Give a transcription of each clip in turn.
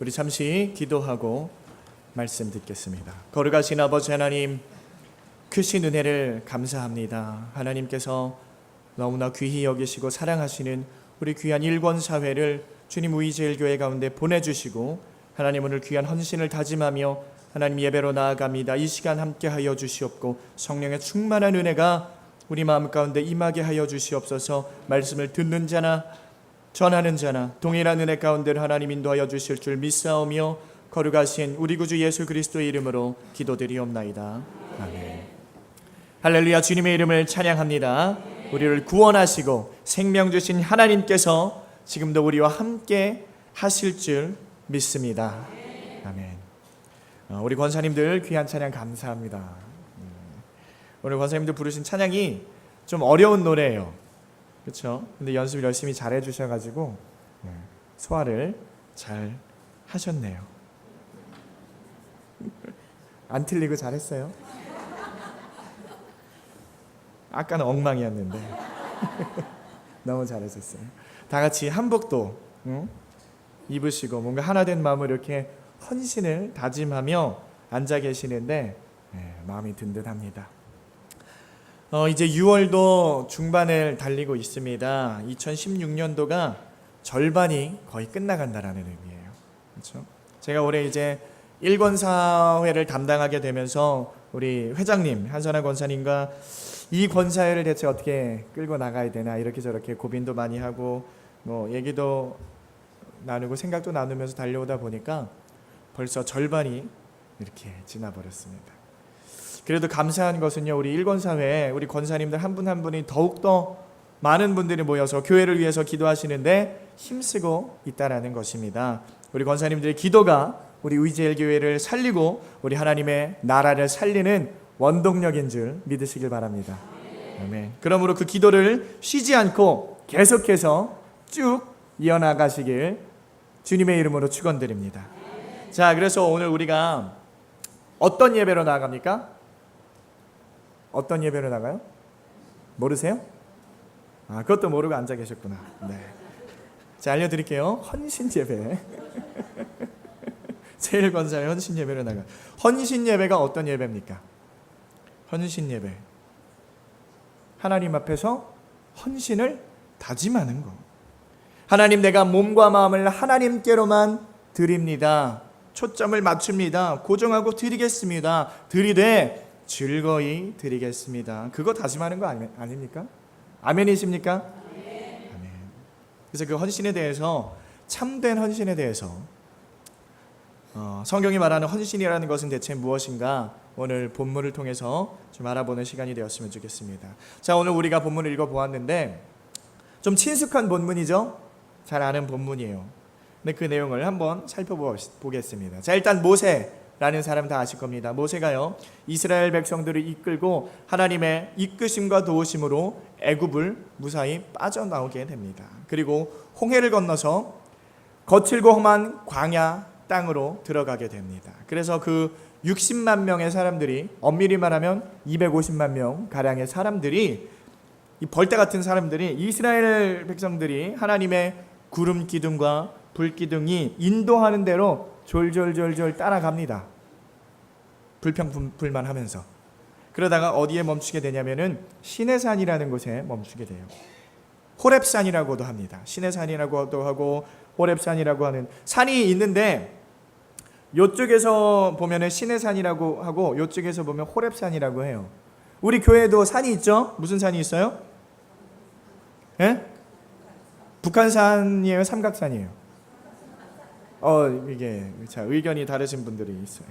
우리 잠시 기도하고 말씀 듣겠습니다. 거룩하신 아버지 하나님, 크신 은혜를 감사합니다. 하나님께서 너무나 귀히 여기시고 사랑하시는 우리 귀한 일권사회를 주님 우이제일교회 가운데 보내주시고 하나님 오늘 귀한 헌신을 다짐하며 하나님 예배로 나아갑니다. 이 시간 함께하여 주시옵고 성령의 충만한 은혜가 우리 마음 가운데 임하게 하여 주시옵소서. 말씀을 듣는 자나 전하는 자나 동일한 은혜 가운데를 하나님 인도하여 주실 줄 믿사오며 거룩하신 우리 구주 예수 그리스도의 이름으로 기도드리옵나이다. 아멘. 할렐루야. 주님의 이름을 찬양합니다. 우리를 구원하시고 생명 주신 하나님께서 지금도 우리와 함께 하실 줄 믿습니다. 아멘. 우리 권사님들 귀한 찬양 감사합니다. 오늘 권사님들 부르신 찬양이 좀 어려운 노래예요. 그렇죠? 근데 연습 열심히 잘 해주셔가지고 소화를 잘 하셨네요. 안 틀리고 잘했어요. 아까는 엉망이었는데 너무 잘하셨어요. 다 같이 한복도 입으시고 뭔가 하나된 마음으로 이렇게 헌신을 다짐하며 앉아 계시는데 마음이 든든합니다. 이제 6월도 중반을 달리고 있습니다. 2016년도가 절반이 거의 끝나간다라는 의미예요. 그렇죠? 제가 올해 이제 일권사회를 담당하게 되면서 우리 회장님 한선아 권사님과 이 권사회를 대체 어떻게 끌고 나가야 되나 이렇게 저렇게 고민도 많이 하고 뭐 얘기도 나누고 생각도 나누면서 달려오다 보니까 벌써 절반이 이렇게 지나버렸습니다. 그래도 감사한 것은요, 우리 일권사회에 우리 권사님들 한 분 한 분이 더욱더 많은 분들이 모여서 교회를 위해서 기도하시는데 힘쓰고 있다라는 것입니다. 우리 권사님들의 기도가 우리 의제일교회를 살리고 우리 하나님의 나라를 살리는 원동력인 줄 믿으시길 바랍니다. 아멘. 그러므로 그 기도를 쉬지 않고 계속해서 쭉 이어나가시길 주님의 이름으로 축원드립니다. 자, 그래서 오늘 우리가 어떤 예배로 나아갑니까? 어떤 예배로 나가요? 모르세요? 그것도 모르고 앉아 계셨구나. 네. 자, 알려드릴게요. 헌신 예배. 제일권사의 헌신 예배로 나가. 헌신 예배가 어떤 예배입니까? 헌신 예배. 하나님 앞에서 헌신을 다짐하는 거. 하나님, 내가 몸과 마음을 하나님께로만 드립니다. 초점을 맞춥니다. 고정하고 드리겠습니다. 드리되 즐거이 드리겠습니다. 그거 다짐하는 거 아닙니까? 아멘이십니까? 아멘. 그래서 그 헌신에 대해서, 참된 헌신에 대해서 성경이 말하는 헌신이라는 것은 대체 무엇인가 오늘 본문을 통해서 좀 알아보는 시간이 되었으면 좋겠습니다. 자, 오늘 우리가 본문을 읽어보았는데 좀 친숙한 본문이죠? 잘 아는 본문이에요. 근데 그 내용을 한번 살펴보겠습니다. 자, 일단 모세라는 사람 다 아실 겁니다. 모세가요, 이스라엘 백성들을 이끌고 하나님의 이끄심과 도우심으로 애굽을 무사히 빠져나오게 됩니다. 그리고 홍해를 건너서 거칠고 험한 광야 땅으로 들어가게 됩니다. 그래서 그 60만 명의 사람들이, 엄밀히 말하면 250만 명 가량의 사람들이, 이 벌떼 같은 사람들이, 이스라엘 백성들이 하나님의 구름 기둥과 불 기둥이 인도하는 대로 졸졸졸졸 따라갑니다. 불평불만하면서. 그러다가 어디에 멈추게 되냐면은 시내산이라는 곳에 멈추게 돼요. 호렙산이라고도 합니다. 시내산이라고도 하고 호렙산이라고 하는 산이 있는데, 요쪽에서 보면은 시내산이라고 하고 요쪽에서 보면 호렙산이라고 해요. 우리 교회에도 산이 있죠? 무슨 산이 있어요? 예? 북한산이에요? 삼각산이에요? 이게 자, 의견이 다르신 분들이 있어요.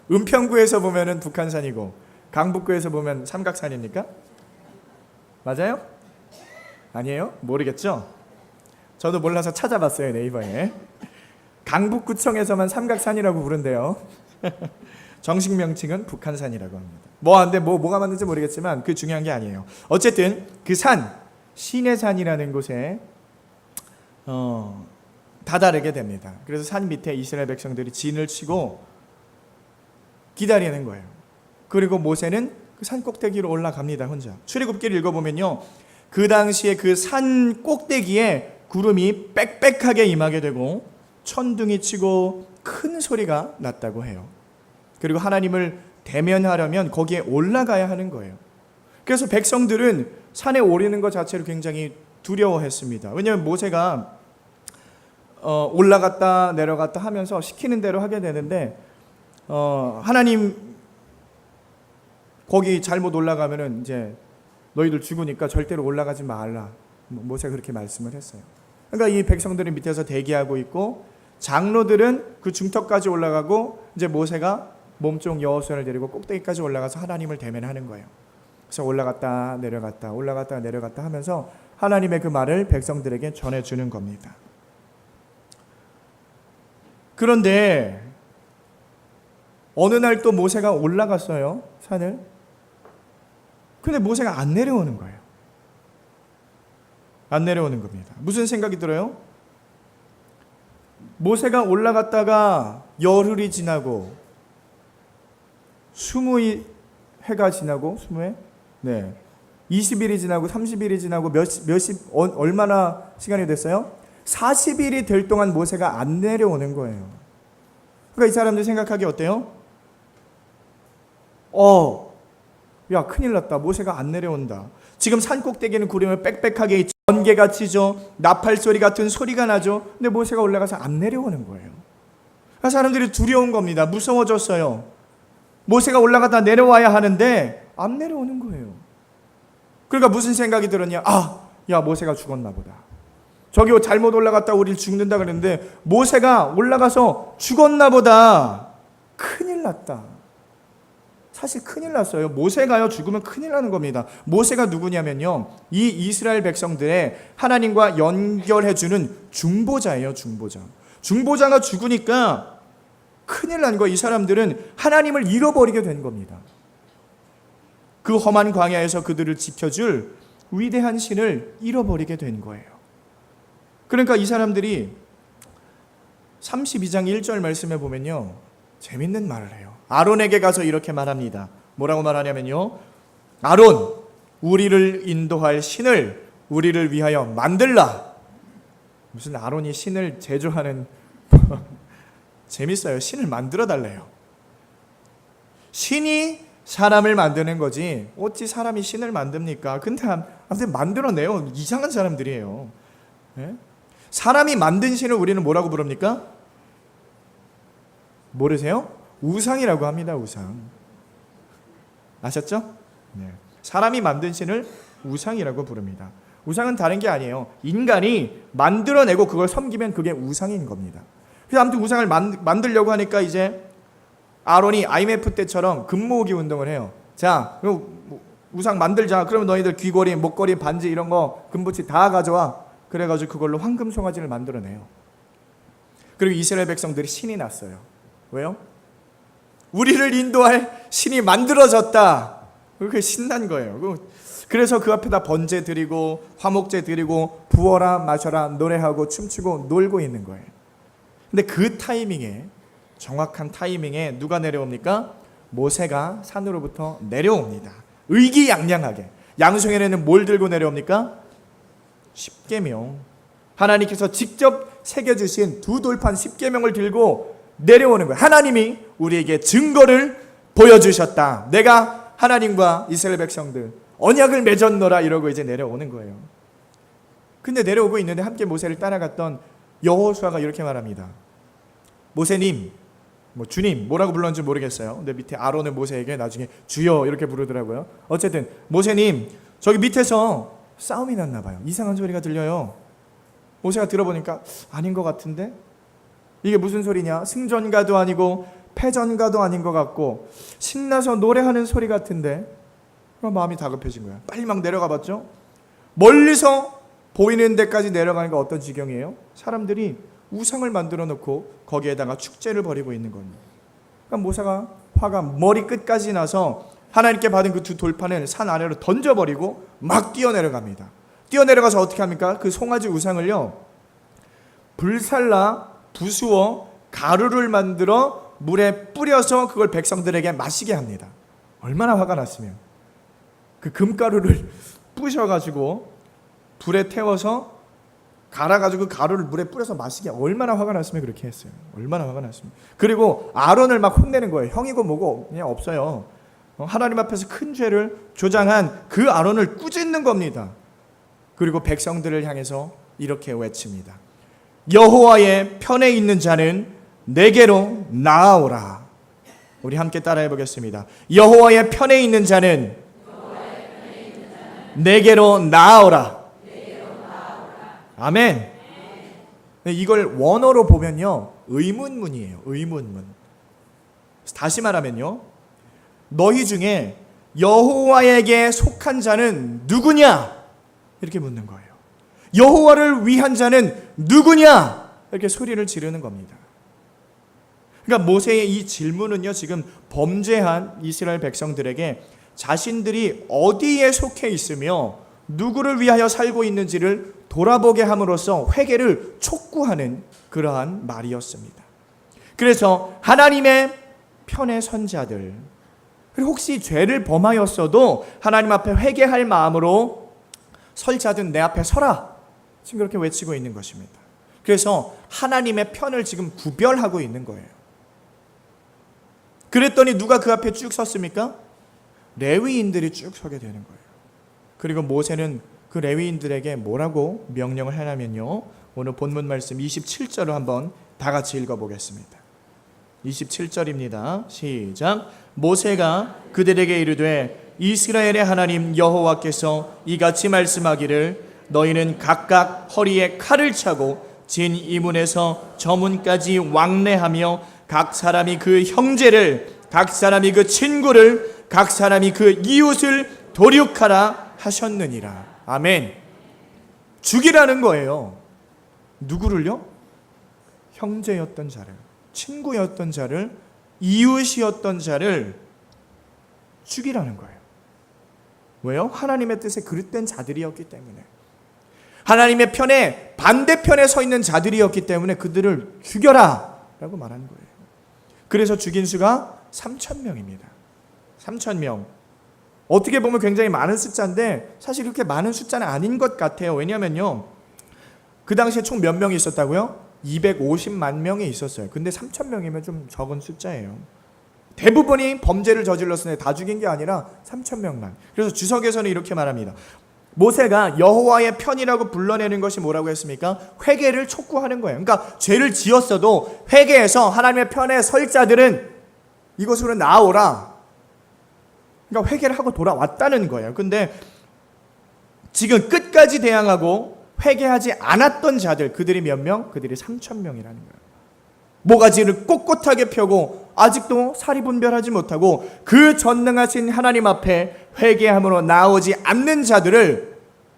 은평구에서 보면은 북한산이고 강북구에서 보면 삼각산입니까? 맞아요? 아니에요? 모르겠죠? 저도 몰라서 찾아봤어요, 네이버에. 강북구청에서만 삼각산이라고 부른대요. 정식 명칭은 북한산이라고 합니다. 뭐가 맞는지 모르겠지만 그 중요한 게 아니에요. 어쨌든 그 산, 시내산이라는 곳에 다다르게 됩니다. 그래서 산 밑에 이스라엘 백성들이 진을 치고 기다리는 거예요. 그리고 모세는 그 산 꼭대기로 올라갑니다, 혼자. 출애굽기를 읽어보면요, 그 당시에 그 산 꼭대기에 구름이 빽빽하게 임하게 되고 천둥이 치고 큰 소리가 났다고 해요. 그리고 하나님을 대면하려면 거기에 올라가야 하는 거예요. 그래서 백성들은 산에 오르는 것 자체를 굉장히 두려워했습니다. 왜냐하면 모세가 올라갔다 내려갔다 하면서 시키는 대로 하게 되는데 하나님 거기 잘못 올라가면은 이제 너희들 죽으니까 절대로 올라가지 말라. 모세가 그렇게 말씀을 했어요. 그러니까 이 백성들은 밑에서 대기하고 있고 장로들은 그 중턱까지 올라가고 이제 모세가 몸종 여호수아를 데리고 꼭대기까지 올라가서 하나님을 대면하는 거예요. 그래서 올라갔다 내려갔다 올라갔다 내려갔다 하면서 하나님의 그 말을 백성들에게 전해주는 겁니다. 그런데 어느 날 또 모세가 올라갔어요, 산을. 근데 모세가 안 내려오는 거예요. 안 내려오는 겁니다. 무슨 생각이 들어요? 모세가 올라갔다가 열흘이 지나고 20해가 지나고 20해? 네. 20일이 지나고 30일이 지나고 얼마나 시간이 됐어요? 40일이 될 동안 모세가 안 내려오는 거예요. 그러니까 이 사람들 생각하기 어때요? 야, 큰일 났다. 모세가 안 내려온다. 지금 산 꼭대기는 구름을 빽빽하게 있죠. 번개가 치죠. 나팔 소리 같은 소리가 나죠. 근데 모세가 올라가서 안 내려오는 거예요. 그러니까 사람들이 두려운 겁니다. 무서워졌어요. 모세가 올라갔다 내려와야 하는데 안 내려오는 거예요. 그러니까 무슨 생각이 들었냐? 야, 모세가 죽었나 보다. 저기 잘못 올라갔다 우리를 죽는다 그랬는데 모세가 올라가서 죽었나 보다. 큰일 났다. 사실 큰일 났어요. 모세가요 죽으면 큰일 나는 겁니다. 모세가 누구냐면요, 이 이스라엘 백성들의 하나님과 연결해주는 중보자예요. 중보자가 죽으니까 큰일 난 거예요. 이 사람들은 하나님을 잃어버리게 된 겁니다. 그 험한 광야에서 그들을 지켜줄 위대한 신을 잃어버리게 된 거예요. 그러니까 이 사람들이 32장 1절 말씀에 보면요, 재밌는 말을 해요. 아론에게 가서 이렇게 말합니다. 뭐라고 말하냐면요, 아론, 우리를 인도할 신을 우리를 위하여 만들라. 무슨 아론이 신을 제조하는 재밌어요. 신을 만들어 달래요. 신이 사람을 만드는 거지 어찌 사람이 신을 만듭니까? 근데 아무튼 만들어내요. 이상한 사람들이에요. 네? 사람이 만든 신을 우리는 뭐라고 부릅니까? 모르세요? 우상이라고 합니다. 우상. 아셨죠? 네. 사람이 만든 신을 우상이라고 부릅니다. 우상은 다른 게 아니에요. 인간이 만들어내고 그걸 섬기면 그게 우상인 겁니다. 그래서 아무튼 우상을 만들려고 하니까 이제 아론이 IMF 때처럼 금 모으기 운동을 해요. 자, 우상 만들자. 그러면 너희들 귀걸이, 목걸이, 반지 이런 거 금붙이 다 가져와. 그래가지고 그걸로 황금 송아지를 만들어내요. 그리고 이스라엘 백성들이 신이 났어요. 왜요? 우리를 인도할 신이 만들어졌다. 그렇게 신난 거예요. 그래서 그 앞에다 번제 드리고 화목제 드리고 부어라 마셔라 노래하고 춤추고 놀고 있는 거예요. 근데 그 타이밍에, 정확한 타이밍에 누가 내려옵니까? 모세가 산으로부터 내려옵니다. 의기양양하게. 양손에는 뭘 들고 내려옵니까? 십계명. 하나님께서 직접 새겨주신 두 돌판 십계명을 들고 내려오는 거예요. 하나님이 우리에게 증거를 보여주셨다. 내가 하나님과 이스라엘 백성들 언약을 맺었노라 이러고 이제 내려오는 거예요. 근데 내려오고 있는데 함께 모세를 따라갔던 여호수아가 이렇게 말합니다. 모세님, 주님 뭐라고 불렀는지 모르겠어요. 근데 밑에 아론은 모세에게 나중에 주여 이렇게 부르더라고요. 어쨌든 모세님, 저기 밑에서 싸움이 났나 봐요. 이상한 소리가 들려요. 모세가 들어보니까 아닌 것 같은데 이게 무슨 소리냐? 승전가도 아니고 패전가도 아닌 것 같고 신나서 노래하는 소리 같은데. 그럼 마음이 다급해진 거야. 빨리 막 내려가 봤죠. 멀리서 보이는 데까지 내려가니까 어떤 지경이에요? 사람들이 우상을 만들어 놓고 거기에다가 축제를 벌이고 있는 겁니다. 그러니까 모세가 화가 머리끝까지 나서 하나님께 받은 그 두 돌판을 산 아래로 던져버리고 막 뛰어내려갑니다. 뛰어내려가서 어떻게 합니까? 그 송아지 우상을요, 불살라 부수어 가루를 만들어 물에 뿌려서 그걸 백성들에게 마시게 합니다. 얼마나 화가 났으면. 그 금가루를 부셔가지고 불에 태워서 갈아가지고 그 가루를 물에 뿌려서 마시게 얼마나 화가 났으면 그렇게 했어요. 얼마나 화가 났으면. 그리고 아론을 막 혼내는 거예요. 형이고 뭐고 그냥 없어요. 하나님 앞에서 큰 죄를 조장한 그 아론을 꾸짖는 겁니다. 그리고 백성들을 향해서 이렇게 외칩니다. 여호와의 편에 있는 자는 내게로 나아오라. 우리 함께 따라해 보겠습니다. 여호와의 편에 있는 자는 내게로 나아오라. 아멘. 이걸 원어로 보면요, 의문문이에요. 의문문. 다시 말하면요, 너희 중에 여호와에게 속한 자는 누구냐? 이렇게 묻는 거예요. 여호와를 위한 자는 누구냐? 이렇게 소리를 지르는 겁니다. 그러니까 모세의 이 질문은요, 지금 범죄한 이스라엘 백성들에게 자신들이 어디에 속해 있으며 누구를 위하여 살고 있는지를 돌아보게 함으로써 회개를 촉구하는 그러한 말이었습니다. 그래서 하나님의 편에 선 자들, 그리고 혹시 죄를 범하였어도 하나님 앞에 회개할 마음으로 설 자든 내 앞에 서라, 지금 그렇게 외치고 있는 것입니다. 그래서 하나님의 편을 지금 구별하고 있는 거예요. 그랬더니 누가 그 앞에 쭉 섰습니까? 레위인들이 쭉 서게 되는 거예요. 그리고 모세는 그 레위인들에게 뭐라고 명령을 하냐면요, 오늘 본문 말씀 27절을 한번 다 같이 읽어보겠습니다. 27절입니다. 시작. 모세가 그들에게 이르되 이스라엘의 하나님 여호와께서 이같이 말씀하기를 너희는 각각 허리에 칼을 차고 진 이문에서 저 문까지 왕래하며 각 사람이 그 형제를, 각 사람이 그 친구를, 각 사람이 그 이웃을 도륙하라 하셨느니라. 아멘. 죽이라는 거예요. 누구를요? 형제였던 자를, 친구였던 자를, 이웃이었던 자를 죽이라는 거예요. 왜요? 하나님의 뜻에 그릇된 자들이었기 때문에, 하나님의 편에 반대편에 서 있는 자들이었기 때문에 그들을 죽여라 라고 말하는 거예요. 그래서 죽인 수가 3,000명입니다. 3,000명. 어떻게 보면 굉장히 많은 숫자인데 사실 그렇게 많은 숫자는 아닌 것 같아요. 왜냐면요, 그 당시에 총 몇 명이 있었다고요? 250만 명이 있었어요. 근데 3,000명이면 좀 적은 숫자예요. 대부분이 범죄를 저질렀으니 다 죽인 게 아니라 3,000명만. 그래서 주석에서는 이렇게 말합니다. 모세가 여호와의 편이라고 불러내는 것이 뭐라고 했습니까? 회개를 촉구하는 거예요. 그러니까 죄를 지었어도 회개해서 하나님의 편에 설 자들은 이곳으로 나오라. 그러니까 회개를 하고 돌아왔다는 거예요. 근데 지금 끝까지 대항하고 회개하지 않았던 자들, 그들이 몇 명? 그들이 3,000명이라는 거예요. 모가지를 꼿꼿하게 펴고 아직도 사리분별하지 못하고 그 전능하신 하나님 앞에 회개함으로 나오지 않는 자들을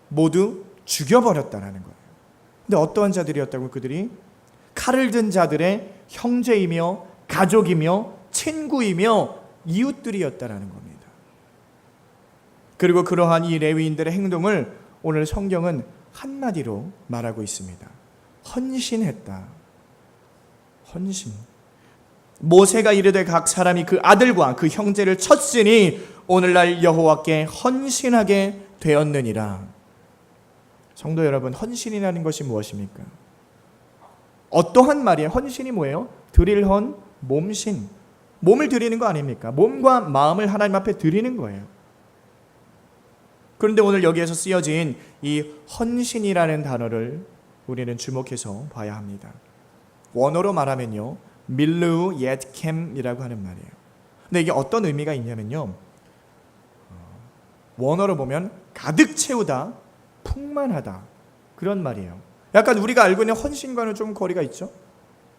모두 죽여버렸다는 거예요. 근데 어떠한 자들이었다고? 그들이 칼을 든 자들의 형제이며 가족이며 친구이며 이웃들이었다는 겁니다. 그리고 그러한 이 레위인들의 행동을 오늘 성경은 한마디로 말하고 있습니다. 헌신했다. 헌신. 모세가 이르되 각 사람이 그 아들과 그 형제를 쳤으니 오늘날 여호와께 헌신하게 되었느니라. 성도 여러분, 헌신이라는 것이 무엇입니까? 어떠한 말이에요? 헌신이 뭐예요? 드릴 헌, 몸신. 몸을 드리는 거 아닙니까? 몸과 마음을 하나님 앞에 드리는 거예요. 그런데 오늘 여기에서 쓰여진 이 헌신이라는 단어를 우리는 주목해서 봐야 합니다. 원어로 말하면요, 밀루 옙캠이라고 하는 말이에요. 근데 이게 어떤 의미가 있냐면요, 원어로 보면 가득 채우다, 풍만하다, 그런 말이에요. 약간 우리가 알고 있는 헌신과는 좀 거리가 있죠.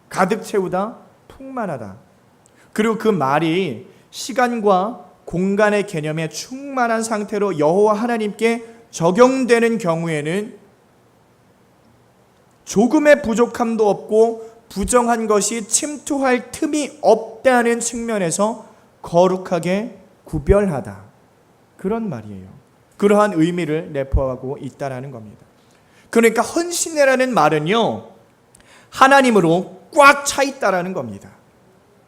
가득 채우다, 풍만하다. 그리고 그 말이 시간과 공간의 개념에 충만한 상태로 여호와 하나님께 적용되는 경우에는 조금의 부족함도 없고 부정한 것이 침투할 틈이 없다는 측면에서 거룩하게 구별하다, 그런 말이에요. 그러한 의미를 내포하고 있다라는 겁니다. 그러니까 헌신이라는 말은요, 하나님으로 꽉 차 있다라는 겁니다.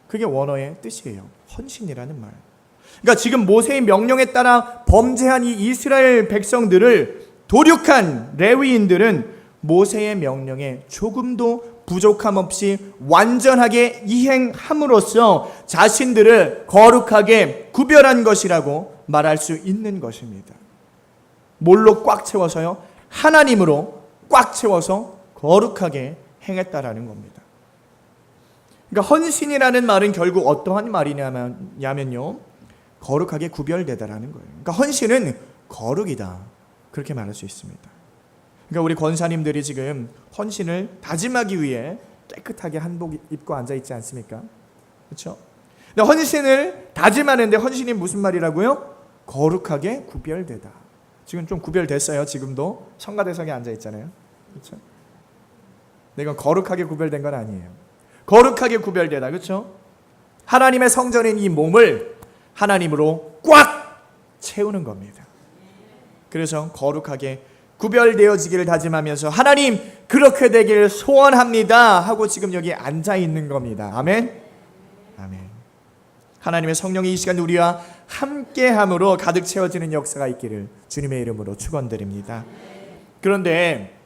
그게 원어의 뜻이에요. 헌신이라는 말. 그러니까 지금 모세의 명령에 따라 범죄한 이 이스라엘 백성들을 도륙한 레위인들은 모세의 명령에 조금도 부족함 없이 완전하게 이행함으로써 자신들을 거룩하게 구별한 것이라고 말할 수 있는 것입니다. 뭘로 꽉 채워서요? 하나님으로 꽉 채워서 거룩하게 행했다라는 겁니다. 그러니까 헌신이라는 말은 결국 어떠한 말이냐면요, 거룩하게 구별되다라는 거예요. 그러니까 헌신은 거룩이다, 그렇게 말할 수 있습니다. 그러니까 우리 권사님들이 지금 헌신을 다짐하기 위해 깨끗하게 한복 입고 앉아 있지 않습니까? 그렇죠? 근데 헌신을 다짐하는데 헌신이 무슨 말이라고요? 거룩하게 구별되다. 지금 좀 구별됐어요. 지금도 성가대석에 앉아 있잖아요. 그렇죠? 근데 이건 거룩하게 구별된 건 아니에요. 거룩하게 구별되다. 그렇죠? 하나님의 성전인 이 몸을 하나님으로 꽉 채우는 겁니다. 그래서 거룩하게 구별되어지기를 다짐하면서 하나님 그렇게 되기를 소원합니다 하고 지금 여기 앉아 있는 겁니다. 아멘. 아멘. 하나님의 성령이 이 시간 우리와 함께함으로 가득 채워지는 역사가 있기를 주님의 이름으로 축원드립니다. 그런데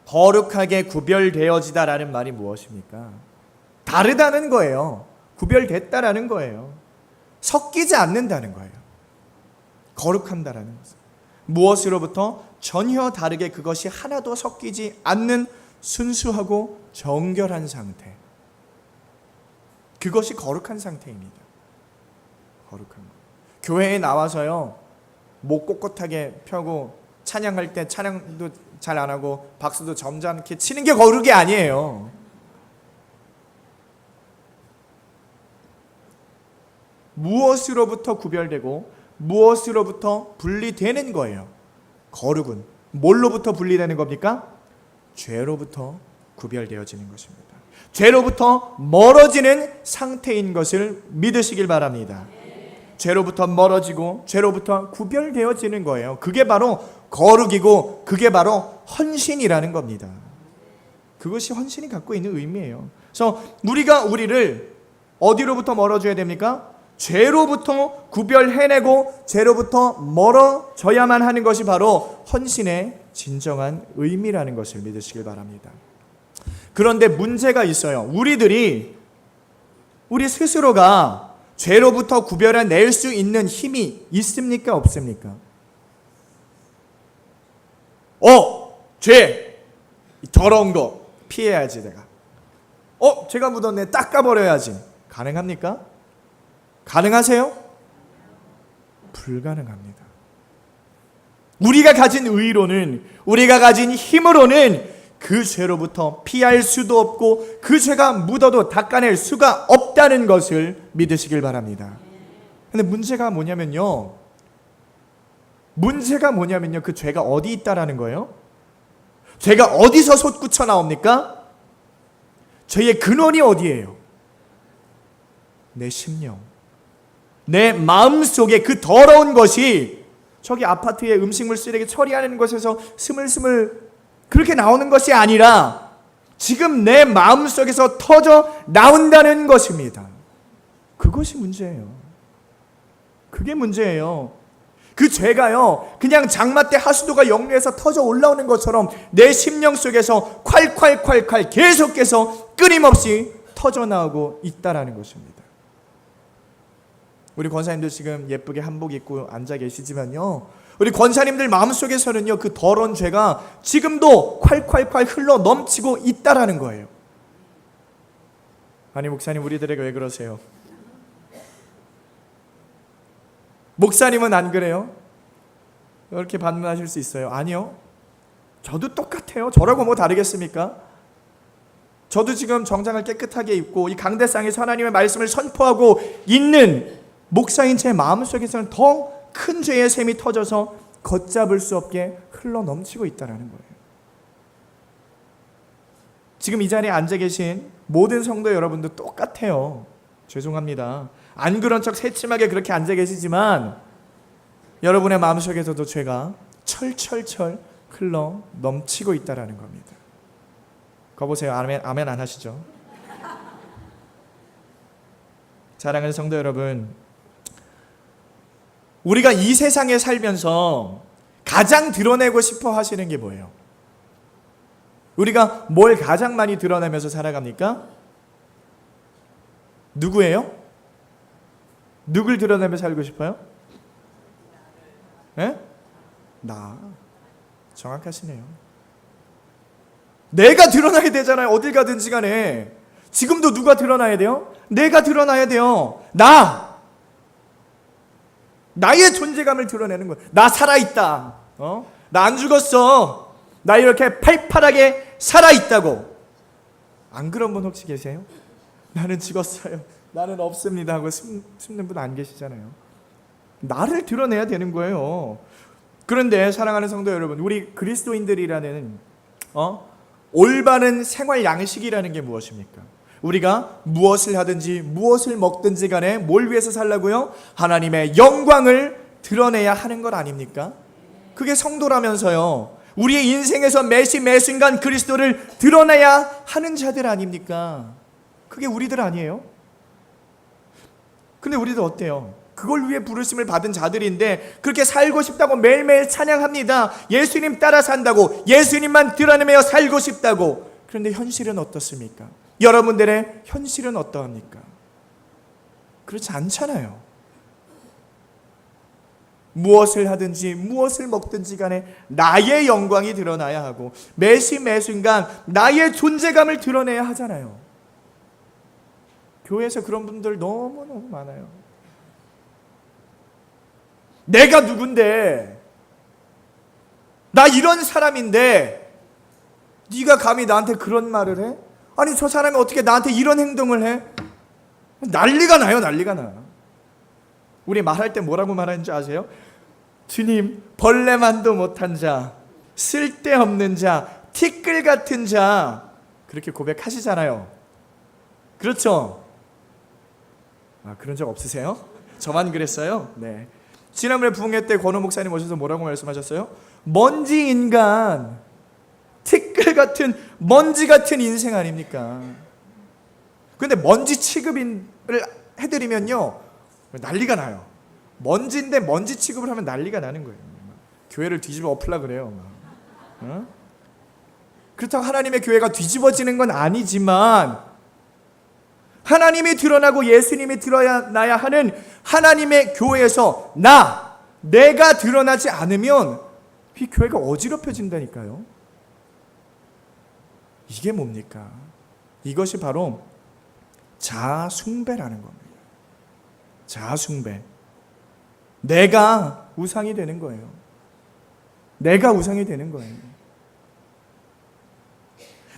거룩하게 구별되어지다라는 말이 무엇입니까? 다르다는 거예요. 구별됐다라는 거예요. 섞이지 않는다는 거예요. 거룩한다라는 것은 무엇으로부터 전혀 다르게 그것이 하나도 섞이지 않는 순수하고 정결한 상태, 그것이 거룩한 상태입니다. 거룩한 것. 교회에 나와서요 목 꼿꼿하게 펴고 찬양할 때 찬양도 잘 안 하고 박수도 점잖게 치는 게 거룩이 아니에요. 무엇으로부터 구별되고 무엇으로부터 분리되는 거예요. 거룩은 뭘로부터 분리되는 겁니까? 죄로부터 구별되어지는 것입니다. 죄로부터 멀어지는 상태인 것을 믿으시길 바랍니다. 죄로부터 멀어지고 죄로부터 구별되어지는 거예요. 그게 바로 거룩이고 그게 바로 헌신이라는 겁니다. 그것이 헌신이 갖고 있는 의미예요. 그래서 우리가 우리를 어디로부터 멀어져야 됩니까? 죄로부터 구별해내고 죄로부터 멀어져야만 하는 것이 바로 헌신의 진정한 의미라는 것을 믿으시길 바랍니다. 그런데 문제가 있어요. 우리 스스로가 죄로부터 구별해낼 수 있는 힘이 있습니까? 없습니까? 죄! 더러운 거 피해야지 내가. 죄가 묻었네. 닦아버려야지. 가능합니까? 가능하세요? 불가능합니다. 우리가 가진 의로는, 우리가 가진 힘으로는 그 죄로부터 피할 수도 없고 그 죄가 묻어도 닦아낼 수가 없다는 것을 믿으시길 바랍니다. 근데 문제가 뭐냐면요, 그 죄가 어디 있다라는 거예요? 죄가 어디서 솟구쳐 나옵니까? 죄의 근원이 어디예요? 내 심령, 내 마음속에 그 더러운 것이 저기 아파트에 음식물 쓰레기 처리하는 것에서 스물스물 그렇게 나오는 것이 아니라 지금 내 마음속에서 터져 나온다는 것입니다. 그것이 문제예요. 그게 문제예요. 그 죄가요 그냥 장마 때 하수도가 역류해서 터져 올라오는 것처럼 내 심령 속에서 콸콸콸콸 계속해서 끊임없이 터져 나오고 있다라는 것입니다. 우리 권사님들 지금 예쁘게 한복 입고 앉아 계시지만요, 우리 권사님들 마음속에서는요 그 더러운 죄가 지금도 콸콸콸 흘러 넘치고 있다라는 거예요. 아니 목사님, 우리들에게 왜 그러세요? 목사님은 안 그래요? 이렇게 반문하실 수 있어요. 아니요, 저도 똑같아요. 저라고 뭐 다르겠습니까? 저도 지금 정장을 깨끗하게 입고 이 강대상에서 하나님의 말씀을 선포하고 있는 목사인 제 마음속에서는 더 큰 죄의 샘이 터져서 걷잡을 수 없게 흘러 넘치고 있다는 거예요. 지금 이 자리에 앉아 계신 모든 성도 여러분도 똑같아요. 죄송합니다. 안 그런 척 새침하게 그렇게 앉아 계시지만 여러분의 마음속에서도 죄가 철철철 흘러 넘치고 있다는 겁니다. 거 보세요. 아멘 안 하시죠? 사랑하는 성도 여러분, 우리가 이 세상에 살면서 가장 드러내고 싶어 하시는 게 뭐예요? 우리가 뭘 가장 많이 드러내면서 살아갑니까? 누구예요? 누굴 드러내면서 살고 싶어요? 예? 나. 정확하시네요. 내가 드러나야 되잖아요. 어딜 가든지 간에. 지금도 누가 드러나야 돼요? 내가 드러나야 돼요. 나의 존재감을 드러내는 거예요. 나 살아있다. 나 안 죽었어. 나 이렇게 팔팔하게 살아있다고. 안 그런 분 혹시 계세요? 나는 죽었어요. 나는 없습니다 하고 숨는 분 안 계시잖아요. 나를 드러내야 되는 거예요. 그런데 사랑하는 성도 여러분, 우리 그리스도인들이라는 올바른 생활 양식이라는 게 무엇입니까? 우리가 무엇을 하든지 무엇을 먹든지 간에 뭘 위해서 살라고요? 하나님의 영광을 드러내야 하는 것 아닙니까? 그게 성도라면서요. 우리의 인생에서 매순간 그리스도를 드러내야 하는 자들 아닙니까? 그게 우리들 아니에요? 근데 우리들 어때요? 그걸 위해 부르심을 받은 자들인데 그렇게 살고 싶다고 매일매일 찬양합니다. 예수님 따라 산다고, 예수님만 드러내며 살고 싶다고. 그런데 현실은 어떻습니까? 여러분들의 현실은 어떠합니까? 그렇지 않잖아요. 무엇을 하든지 무엇을 먹든지 간에 나의 영광이 드러나야 하고 매순간 나의 존재감을 드러내야 하잖아요. 교회에서 그런 분들 너무너무 많아요. 내가 누군데, 나 이런 사람인데 네가 감히 나한테 그런 말을 해? 아니 저 사람이 어떻게 나한테 이런 행동을 해? 난리가 나요. 난리가 나. 우리 말할 때 뭐라고 말하는지 아세요? 주님, 벌레만도 못한 자, 쓸데없는 자, 티끌 같은 자, 그렇게 고백하시잖아요. 그렇죠? 그런 적 없으세요? 저만 그랬어요? 네. 지난번에 부흥회 때 권호 목사님 오셔서 뭐라고 말씀하셨어요? 먼지 인간, 티끌 같은, 먼지 같은 인생 아닙니까? 근데 먼지 취급을 해드리면요 난리가 나요. 먼지인데 먼지 취급을 하면 난리가 나는 거예요. 교회를 뒤집어 엎으려고 그래요. 그렇다고 하나님의 교회가 뒤집어지는 건 아니지만 하나님이 드러나고 예수님이 드러나야 하는 하나님의 교회에서 내가 드러나지 않으면 이 교회가 어지럽혀진다니까요. 이게 뭡니까? 이것이 바로 자아숭배라는 겁니다. 자아숭배. 내가 우상이 되는 거예요. 내가 우상이 되는 거예요.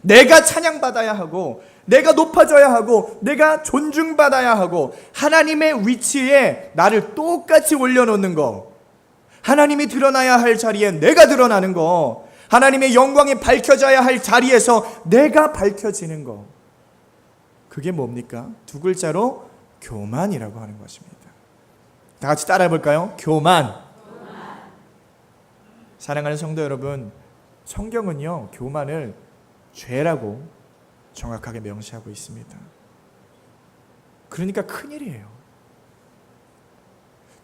내가 찬양받아야 하고, 내가 높아져야 하고, 내가 존중받아야 하고, 하나님의 위치에 나를 똑같이 올려놓는 거, 하나님이 드러나야 할 자리에 내가 드러나는 거, 하나님의 영광이 밝혀져야 할 자리에서 내가 밝혀지는 거, 그게 뭡니까? 두 글자로 교만이라고 하는 것입니다. 다 같이 따라해 볼까요? 교만. 사랑하는 성도 여러분, 성경은요 교만을 죄라고 정확하게 명시하고 있습니다. 그러니까 큰일이에요.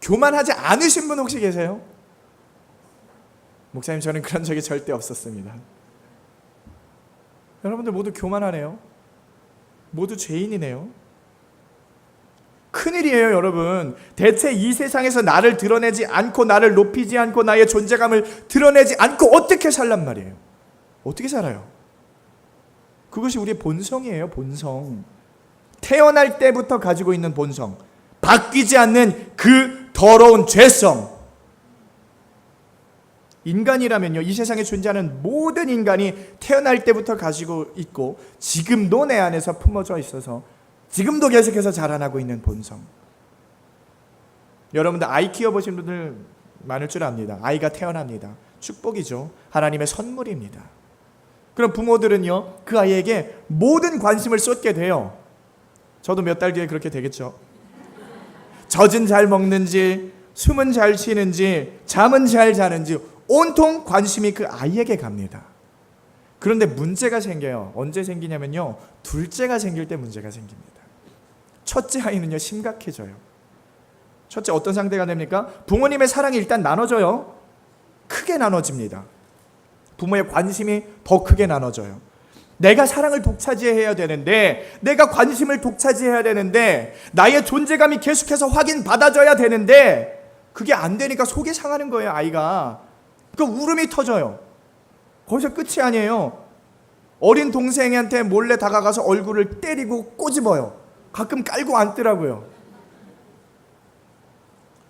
교만하지 않으신 분 혹시 계세요? 목사님, 저는 그런 적이 절대 없었습니다. 여러분들 모두 교만하네요. 모두 죄인이네요. 큰일이에요, 여러분. 대체 이 세상에서 나를 드러내지 않고, 나를 높이지 않고, 나의 존재감을 드러내지 않고 어떻게 살란 말이에요? 어떻게 살아요? 그것이 우리의 본성이에요. 본성. 태어날 때부터 가지고 있는 본성, 바뀌지 않는 그 더러운 죄성. 인간이라면요, 이 세상에 존재하는 모든 인간이 태어날 때부터 가지고 있고 지금도 내 안에서 품어져 있어서 지금도 계속해서 자라나고 있는 본성. 여러분들 아이 키워보신 분들 많을 줄 압니다. 아이가 태어납니다. 축복이죠. 하나님의 선물입니다. 그럼 부모들은요 그 아이에게 모든 관심을 쏟게 돼요. 저도 몇 달 뒤에 그렇게 되겠죠. 젖은 잘 먹는지, 숨은 잘 쉬는지, 잠은 잘 자는지 온통 관심이 그 아이에게 갑니다. 그런데 문제가 생겨요. 언제 생기냐면요, 둘째가 생길 때 문제가 생깁니다. 첫째 아이는요 심각해져요. 첫째 어떤 상태가 됩니까? 부모님의 사랑이 일단 나눠져요. 크게 나눠집니다. 부모의 관심이 더 크게 나눠져요. 내가 사랑을 독차지해야 되는데, 내가 관심을 독차지해야 되는데, 나의 존재감이 계속해서 확인받아져야 되는데, 그게 안 되니까 속이 상하는 거예요, 아이가. 그 울음이 터져요. 거기서 끝이 아니에요. 어린 동생한테 몰래 다가가서 얼굴을 때리고 꼬집어요. 가끔 깔고 앉더라고요.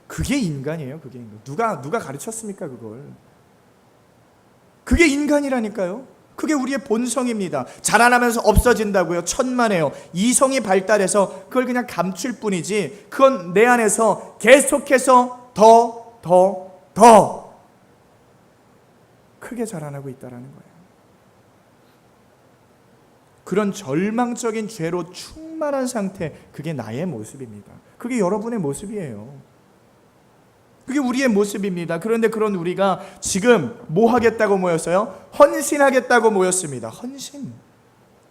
그게 인간이에요. 그게 인간. 누가 가르쳤습니까, 그걸? 그게 인간이라니까요. 그게 우리의 본성입니다. 자라나면서 없어진다고요? 천만에요. 이성이 발달해서 그걸 그냥 감출 뿐이지, 그건 내 안에서 계속해서 더 크게 자라나고 있다는 거예요. 그런 절망적인 죄로 충만한 상태, 그게 나의 모습입니다. 그게 여러분의 모습이에요. 그게 우리의 모습입니다. 그런데 그런 우리가 지금 뭐 하겠다고 모였어요? 헌신하겠다고 모였습니다. 헌신.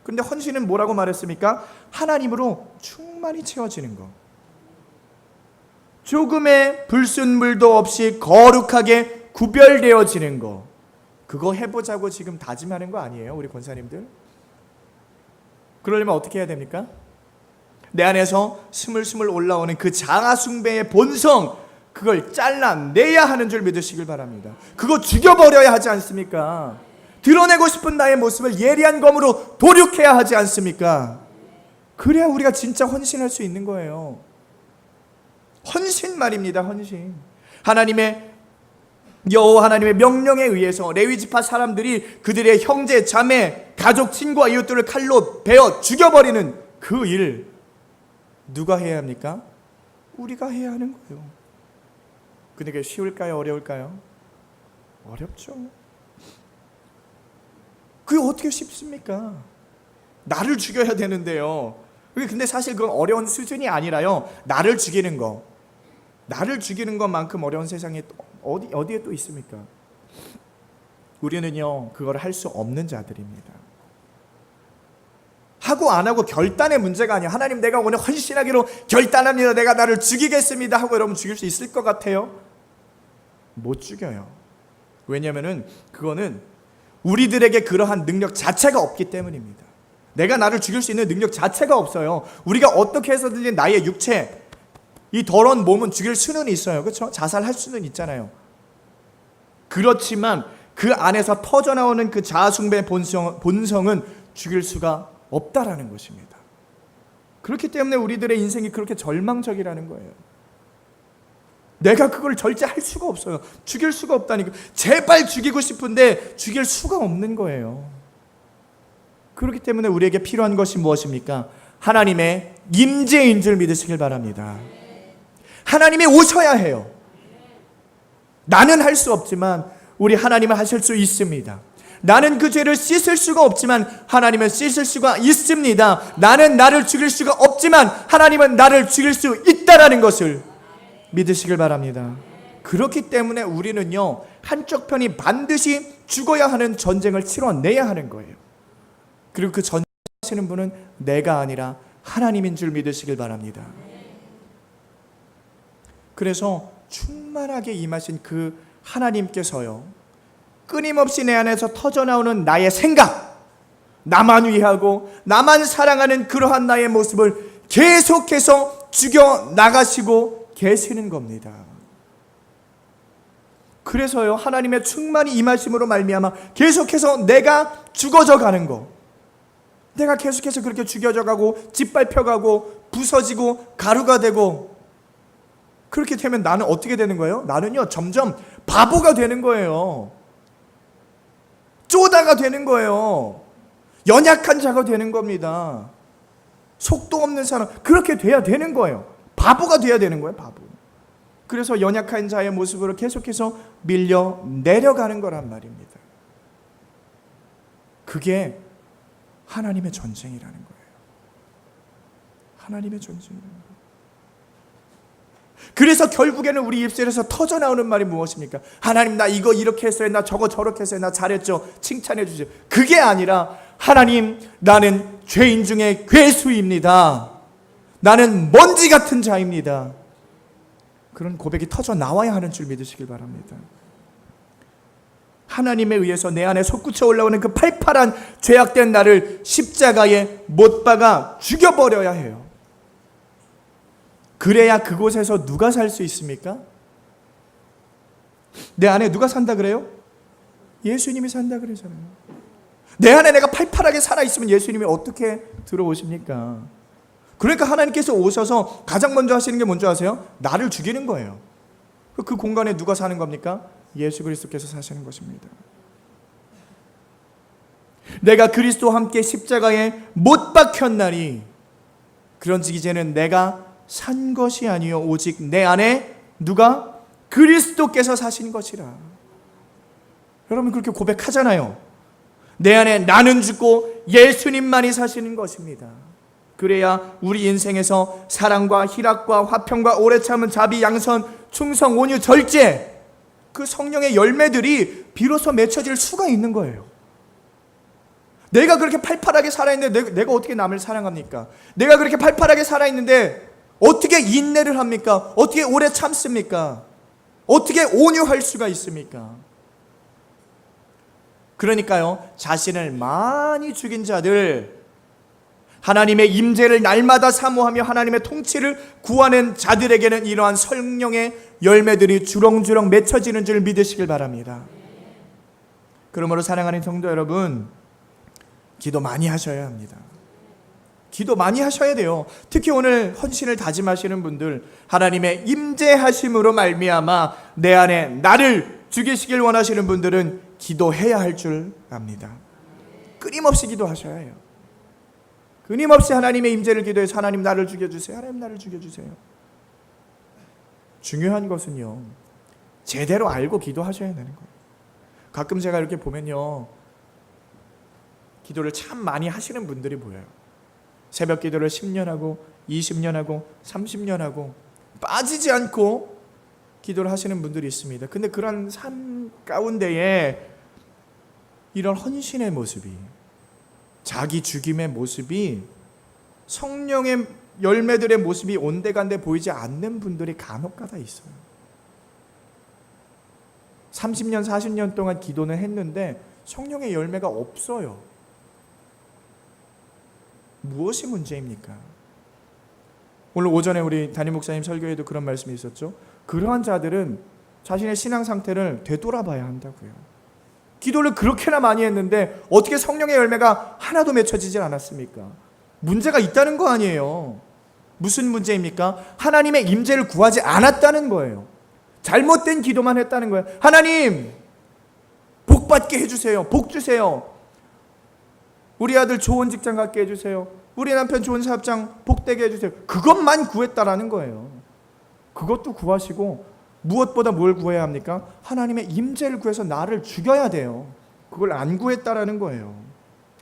그런데 헌신은 뭐라고 말했습니까? 하나님으로 충만히 채워지는 것. 조금의 불순물도 없이 거룩하게 구별되어지는 것. 그거 해보자고 지금 다짐하는 거 아니에요, 우리 권사님들? 그러려면 어떻게 해야 됩니까? 내 안에서 스물스물 올라오는 그 자아숭배의 본성, 그걸 잘라내야 하는 줄 믿으시길 바랍니다. 그거 죽여버려야 하지 않습니까? 드러내고 싶은 나의 모습을 예리한 검으로 도륙해야 하지 않습니까? 그래야 우리가 진짜 헌신할 수 있는 거예요. 헌신 말입니다. 헌신. 여호와 하나님의 명령에 의해서 레위지파 사람들이 그들의 형제, 자매, 가족, 친구와 이웃들을 칼로 베어 죽여버리는 그 일, 누가 해야 합니까? 우리가 해야 하는 거예요. 근데 그게 쉬울까요? 어려울까요? 어렵죠. 그게 어떻게 쉽습니까? 나를 죽여야 되는데요. 근데 사실 그건 어려운 수준이 아니라요, 나를 죽이는 것만큼 어려운 세상에 어디에 또 있습니까? 우리는요, 그걸 할 수 없는 자들입니다. 하고 안 하고 결단의 문제가 아니에요. 하나님, 내가 오늘 헌신하기로 결단합니다. 내가 나를 죽이겠습니다 하고 여러분 죽일 수 있을 것 같아요? 못 죽여요. 왜냐하면 그거는 우리들에게 그러한 능력 자체가 없기 때문입니다. 내가 나를 죽일 수 있는 능력 자체가 없어요. 우리가 어떻게 해서든 나의 육체, 이 더러운 몸은 죽일 수는 있어요. 그렇죠? 자살할 수는 있잖아요. 그렇지만 그 안에서 터져나오는 그 자아숭배의 본성은 죽일 수가 없다라는 것입니다. 그렇기 때문에 우리들의 인생이 그렇게 절망적이라는 거예요. 내가 그걸 절제할 수가 없어요. 죽일 수가 없다니까. 제발 죽이고 싶은데 죽일 수가 없는 거예요. 그렇기 때문에 우리에게 필요한 것이 무엇입니까? 하나님의 임재인 줄 믿으시길 바랍니다. 하나님이 오셔야 해요. 나는 할 수 없지만 우리 하나님은 하실 수 있습니다. 나는 그 죄를 씻을 수가 없지만 하나님은 씻을 수가 있습니다. 나는 나를 죽일 수가 없지만 하나님은 나를 죽일 수 있다라는 것을 믿으시길 바랍니다. 그렇기 때문에 우리는요, 한쪽 편이 반드시 죽어야 하는 전쟁을 치러내야 하는 거예요. 그리고 그 전쟁하시는 분은 내가 아니라 하나님인 줄 믿으시길 바랍니다. 그래서 충만하게 임하신 그 하나님께서요, 끊임없이 내 안에서 터져나오는 나의 생각, 나만 위하고 나만 사랑하는 그러한 나의 모습을 계속해서 죽여나가시고 계시는 겁니다. 그래서요, 하나님의 충만히 임하심으로 말미암아 계속해서 내가 죽어져 가는 거, 내가 계속해서 그렇게 죽여져 가고 짓밟혀가고 부서지고 가루가 되고, 그렇게 되면 나는 어떻게 되는 거예요? 나는요, 점점 바보가 되는 거예요. 쪼다가 되는 거예요. 연약한 자가 되는 겁니다. 속도 없는 사람, 그렇게 돼야 되는 거예요. 바보가 돼야 되는 거예요, 바보. 그래서 연약한 자의 모습으로 계속해서 밀려 내려가는 거란 말입니다. 그게 하나님의 전쟁이라는 거예요. 하나님의 전쟁이라는 거예요. 그래서 결국에는 우리 입술에서 터져나오는 말이 무엇입니까? 하나님, 나 이거 이렇게 했어요, 나 저거 저렇게 했어요, 나 잘했죠, 칭찬해 주세요. 그게 아니라 하나님, 나는 죄인 중에 괴수입니다. 나는 먼지 같은 자입니다. 그런 고백이 터져 나와야 하는 줄 믿으시길 바랍니다. 하나님에 의해서 내 안에 솟구쳐 올라오는 그 팔팔한 죄악된 나를 십자가에 못 박아 죽여버려야 해요. 그래야 그곳에서 누가 살 수 있습니까? 내 안에 누가 산다 그래요? 예수님이 산다 그러잖아요. 내 안에 내가 팔팔하게 살아있으면 예수님이 어떻게 들어오십니까? 그러니까 하나님께서 오셔서 가장 먼저 하시는 게 뭔지 아세요? 나를 죽이는 거예요. 그 공간에 누가 사는 겁니까? 예수 그리스도께서 사시는 것입니다. 내가 그리스도와 함께 십자가에 못 박혔나니 그런즉 이제는 내가 산 것이 아니요 오직 내 안에 누가? 그리스도께서 사신 것이라. 여러분 그렇게 고백하잖아요. 내 안에 나는 죽고 예수님만이 사시는 것입니다. 그래야 우리 인생에서 사랑과 희락과 화평과 오래 참은 자비, 양선, 충성, 온유, 절제, 그 성령의 열매들이 비로소 맺혀질 수가 있는 거예요. 내가 그렇게 팔팔하게 살아있는데 내가 어떻게 남을 사랑합니까? 내가 그렇게 팔팔하게 살아있는데 어떻게 인내를 합니까? 어떻게 오래 참습니까? 어떻게 온유할 수가 있습니까? 그러니까요, 자신을 많이 죽인 자들, 하나님의 임재를 날마다 사모하며 하나님의 통치를 구하는 자들에게는 이러한 성령의 열매들이 주렁주렁 맺혀지는 줄 믿으시길 바랍니다. 그러므로 사랑하는 성도 여러분, 기도 많이 하셔야 합니다. 기도 많이 하셔야 돼요. 특히 오늘 헌신을 다짐하시는 분들, 하나님의 임재하심으로 말미암아 내 안에 나를 죽이시길 원하시는 분들은 기도해야 할 줄 압니다. 끊임없이 기도하셔야 해요. 끊임없이 하나님의 임재를 기도해서 하나님 나를 죽여주세요. 하나님 나를 죽여주세요. 중요한 것은요, 제대로 알고 기도하셔야 되는 거예요. 가끔 제가 이렇게 보면요, 기도를 참 많이 하시는 분들이 보여요. 새벽 기도를 10년 하고 20년 하고 30년 하고 빠지지 않고 기도를 하시는 분들이 있습니다. 근데 그런 삶 가운데에 이런 헌신의 모습이, 자기 죽임의 모습이, 성령의 열매들의 모습이 온데간데 보이지 않는 분들이 간혹가다 있어요. 30년 40년 동안 기도는 했는데 성령의 열매가 없어요. 무엇이 문제입니까? 오늘 오전에 우리 담임 목사님 설교에도 그런 말씀이 있었죠. 그러한 자들은 자신의 신앙 상태를 되돌아봐야 한다고요. 기도를 그렇게나 많이 했는데 어떻게 성령의 열매가 하나도 맺혀지질 않았습니까? 문제가 있다는 거 아니에요. 무슨 문제입니까? 하나님의 임재를 구하지 않았다는 거예요. 잘못된 기도만 했다는 거예요. 하나님, 복 받게 해주세요. 복 주세요. 우리 아들 좋은 직장 갖게 해주세요. 우리 남편 좋은 사업장 복되게 해주세요. 그것만 구했다라는 거예요. 그것도 구하시고 무엇보다 뭘 구해야 합니까? 하나님의 임재를 구해서 나를 죽여야 돼요. 그걸 안 구했다라는 거예요.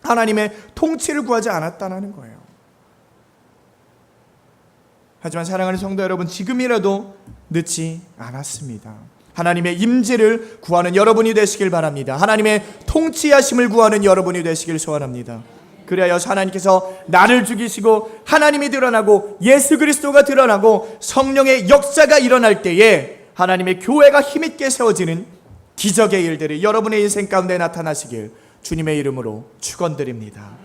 하나님의 통치를 구하지 않았다라는 거예요. 하지만 사랑하는 성도 여러분, 지금이라도 늦지 않았습니다. 하나님의 임재를 구하는 여러분이 되시길 바랍니다. 하나님의 통치하심을 구하는 여러분이 되시길 소원합니다. 그래야 하나님께서 나를 죽이시고 하나님이 드러나고 예수 그리스도가 드러나고 성령의 역사가 일어날 때에 하나님의 교회가 힘있게 세워지는 기적의 일들이 여러분의 인생 가운데 나타나시길 주님의 이름으로 축원드립니다.